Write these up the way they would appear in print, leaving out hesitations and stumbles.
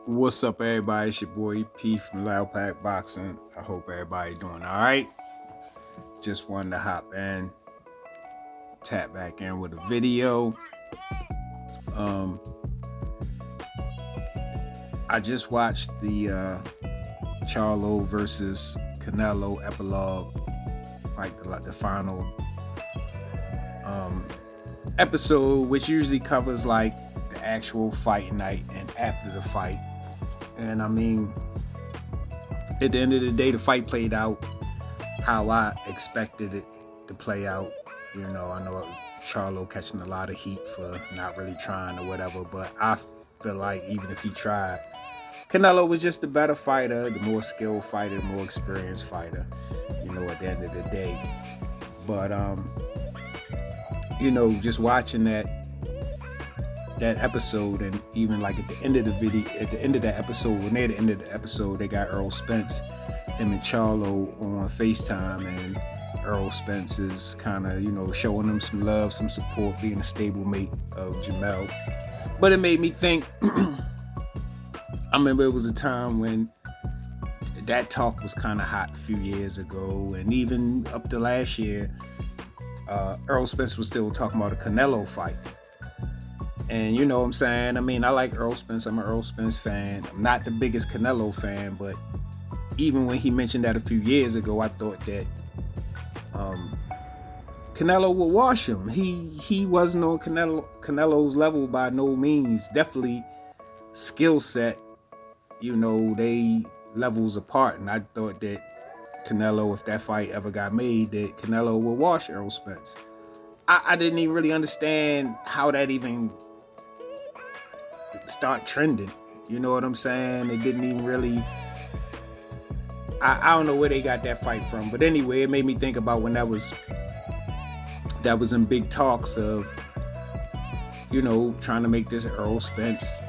What's up, everybody? It's your boy P from Loud Pack Boxing. I hope everybody doing all right. Just wanted to hop in, tap back in with a video. Um, I just watched the Charlo versus Canelo epilogue, like the final episode, which usually covers like the actual fight night and after the fight. And I mean, at the end of the day, the fight played out how I expected it to play out. You know, I know Charlo catching a lot of heat for not really trying or whatever, but I feel like even if he tried, Canelo was just the better fighter, the more skilled fighter, the more experienced fighter, you know, at the end of the day. But you know, just watching that episode, and even like at the end of the video, at the end of that episode, when they're at the end of the episode, they got Errol Spence, him and Charlo on FaceTime, and Errol Spence is kind of, you know, showing them some love, some support, being a stable mate of Jamel. But it made me think, I remember it was a time when that talk was kind of hot a few years ago, and even up to last year, Errol Spence was still talking about a Canelo fight. And you know what I'm saying? I mean, I like Errol Spence. I'm an Errol Spence fan. I'm not the biggest Canelo fan, but even when he mentioned that a few years ago, I thought that Canelo would wash him. He wasn't on Canelo's level by no means. Definitely skill set, you know, they levels apart. And I thought that Canelo, if that fight ever got made, that Canelo would wash Errol Spence. I didn't even really understand how that even start trending. You know what I'm saying? It didn't even really. I don't know where they got that fight from, but anyway, it made me think about when that was in big talks of, you know, trying to make this Errol Spence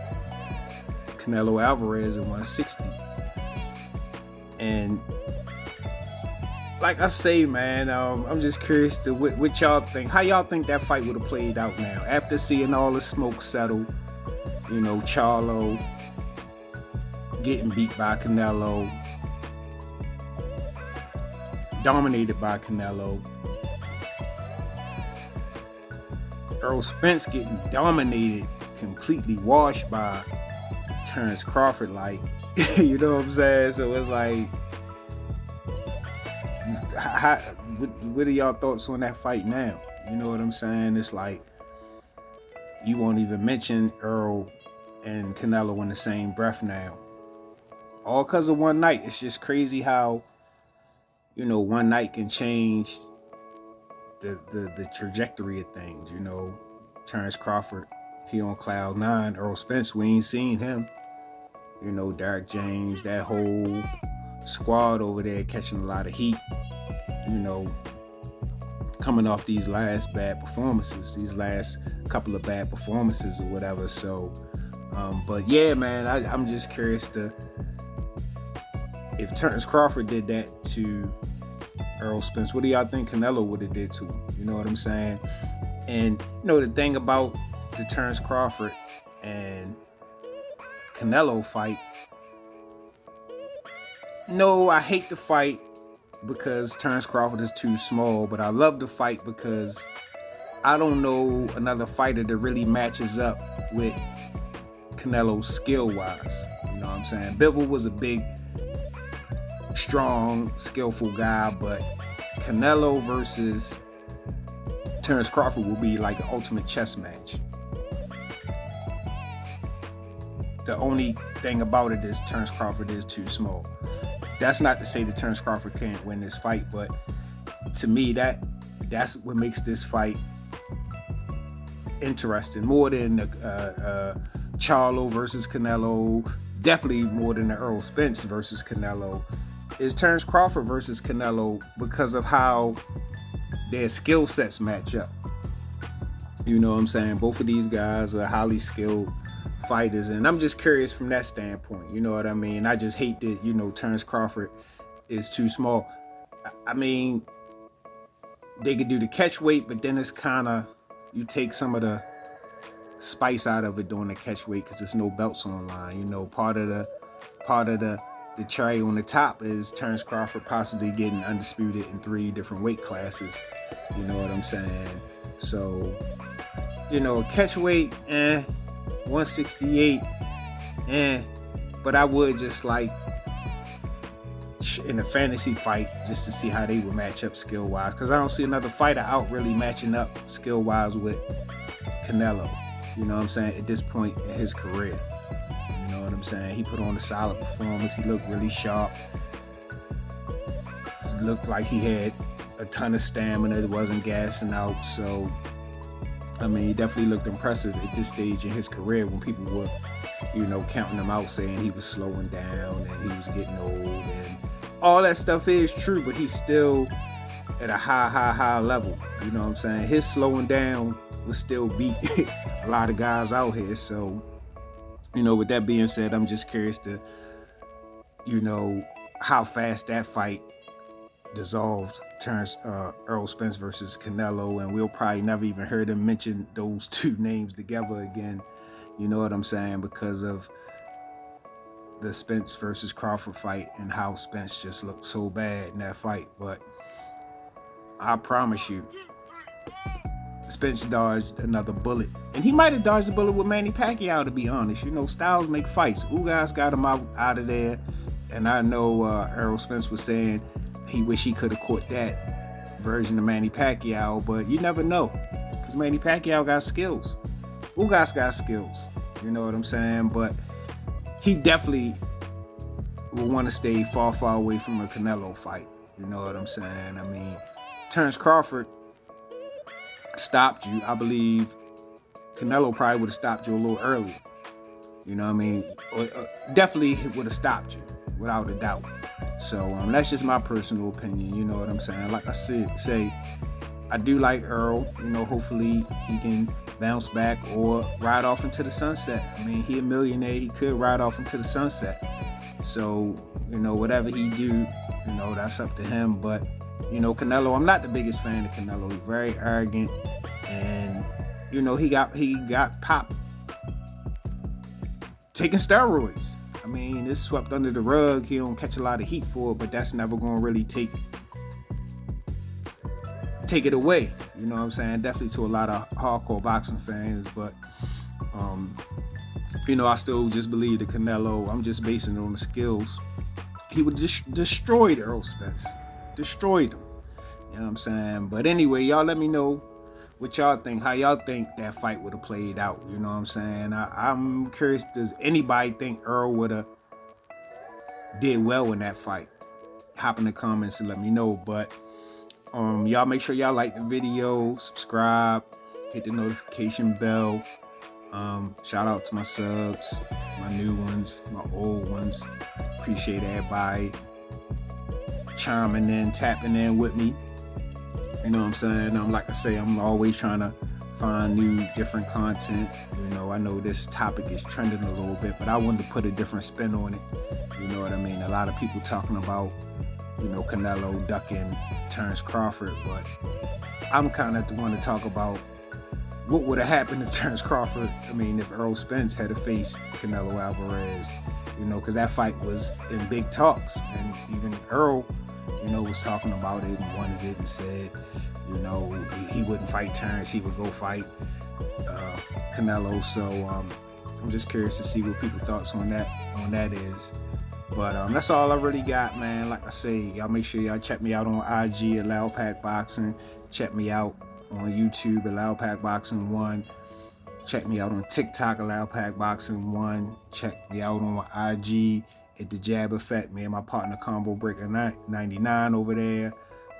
Canelo Alvarez at 160. And like I say, man, I'm just curious to what y'all think. How y'all think that fight would have played out now after seeing all the smoke settle? You know, Charlo getting beat by Canelo, dominated by Canelo. Errol Spence getting dominated, completely washed by Terrence Crawford. Like, you know what I'm saying? So it's like, what are y'all thoughts on that fight now? You know what I'm saying? It's like, you won't even mention Errol and Canelo in the same breath now. All because of one night. It's just crazy how, you know, one night can change the trajectory of things. You know, Terrence Crawford, he on cloud nine. Errol Spence, we ain't seen him. You know, Derek James, that whole squad over there catching a lot of heat. You know, coming off these last bad performances, these last couple of bad performances or whatever. So, but yeah, man, I'm just curious to if Terrence Crawford did that to Errol Spence, what do y'all think Canelo would have did to him? You know what I'm saying? And you know the thing about the Terrence Crawford and Canelo fight. No, I hate the fight because Terrence Crawford is too small, but I love the fight because I don't know another fighter that really matches up with Canelo skill-wise. You know what I'm saying? Bivol was a big, strong, skillful guy, but Canelo versus Terrence Crawford will be like an ultimate chess match. The only thing about it is Terrence Crawford is too small. That's not to say that Terrence Crawford can't win this fight, but to me, that's what makes this fight interesting. More than the Charlo versus Canelo, definitely more than the Errol Spence versus Canelo, is Terrence Crawford versus Canelo because of how their skill sets match up. You know what I'm saying? Both of these guys are highly skilled fighters, and I'm just curious from that standpoint. You know what I mean? I just hate that, you know, Terrence Crawford is too small. I mean, they could do the catch weight, but then it's kind of, you take some of the spice out of it during the catch weight because there's no belts on line. You know, part of the cherry on the top is Terrence Crawford possibly getting undisputed in 3 different weight classes. You know what I'm saying? So, you know, catch weight, 168, but I would just like in a fantasy fight just to see how they would match up skill wise, because I don't see another fighter out really matching up skill wise with Canelo. You know what I'm saying? At this point in his career, you know what I'm saying? He put on a solid performance. He looked really sharp. It looked like he had a ton of stamina. It wasn't gassing out. So, I mean, he definitely looked impressive at this stage in his career when people were, you know, counting him out, saying he was slowing down and he was getting old, and all that stuff is true, but he's still at a high level. You know what I'm saying? His slowing down will still beat a lot of guys out here. So, you know, with that being said, I'm just curious to, you know, how fast that fight dissolved Errol Spence versus Canelo, and we'll probably never even hear them mention those 2 names together again. You know what I'm saying? Because of the Spence versus Crawford fight and how Spence just looked so bad in that fight. But I promise you, Spence dodged another bullet. And he might have dodged a bullet with Manny Pacquiao, to be honest. You know, styles make fights. Ugas got him out of there. And I know Errol Spence was saying he wish he could have caught that version of Manny Pacquiao, but you never know. Because Manny Pacquiao got skills. Ugas got skills. You know what I'm saying? But he definitely will want to stay far away from a Canelo fight. You know what I'm saying? I mean, Terrence Crawford stopped you. I believe Canelo probably would have stopped you a little earlier. You know what I mean? Definitely would have stopped you, without a doubt. So that's just my personal opinion. You know what I'm saying? Like I say, I do like Errol. You know, hopefully he can bounce back or ride off into the sunset. I mean, he a millionaire. He could ride off into the sunset. So, you know, whatever he do, you know, that's up to him. But, you know, Canelo, I'm not the biggest fan of Canelo. He's very arrogant. And, you know, he got popped taking steroids. I mean, it's swept under the rug. He don't catch a lot of heat for it, but that's never going to really take it away. You know what I'm saying? Definitely to a lot of hardcore boxing fans, but you know, I still just believe that Canelo, I'm just basing it on the skills. He would destroyed Errol Spence. Destroyed him. You know what I'm saying? But anyway, y'all let me know what y'all think, how y'all think that fight would have played out. You know what I'm saying? I'm curious, does anybody think Errol would have did well in that fight? Hop in the comments and let me know. But y'all make sure y'all like the video, subscribe, hit the notification bell. Shout out to my subs, my new ones, my old ones. Appreciate everybody chiming in, tapping in with me. You know what I'm saying? Like I say, I'm always trying to find new, different content. You know, I know this topic is trending a little bit, but I wanted to put a different spin on it. You know what I mean? A lot of people talking about, you know, Canelo ducking Terrence Crawford, but I'm kind of the one to talk about what would have happened if if Errol Spence had to face Canelo Alvarez, you know, because that fight was in big talks, and even Errol, you know, was talking about it and wanted it and said, you know, he wouldn't fight Terrence, he would go fight Canelo. So I'm just curious to see what people's thoughts on that is. But that's all I really got, man. Like I say, y'all make sure y'all check me out on IG at Loud Pack Boxing. Check me out on YouTube at Loud Pack Boxing 1. Check me out on TikTok at Loud Pack Boxing 1. Check me out on IG at The Jab Effect. Me and my partner Combo Breaker 99 over there.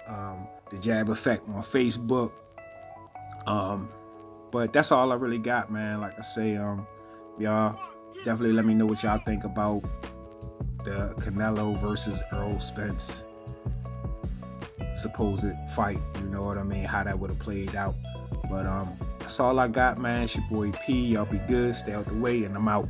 The Jab Effect on Facebook. But that's all I really got, man. Like I say, y'all definitely let me know what y'all think about the Canelo versus Errol Spence supposed fight. You know what I mean? How that would have played out. But that's all I got, man. It's your boy P. Y'all be good. Stay out the way, and I'm out.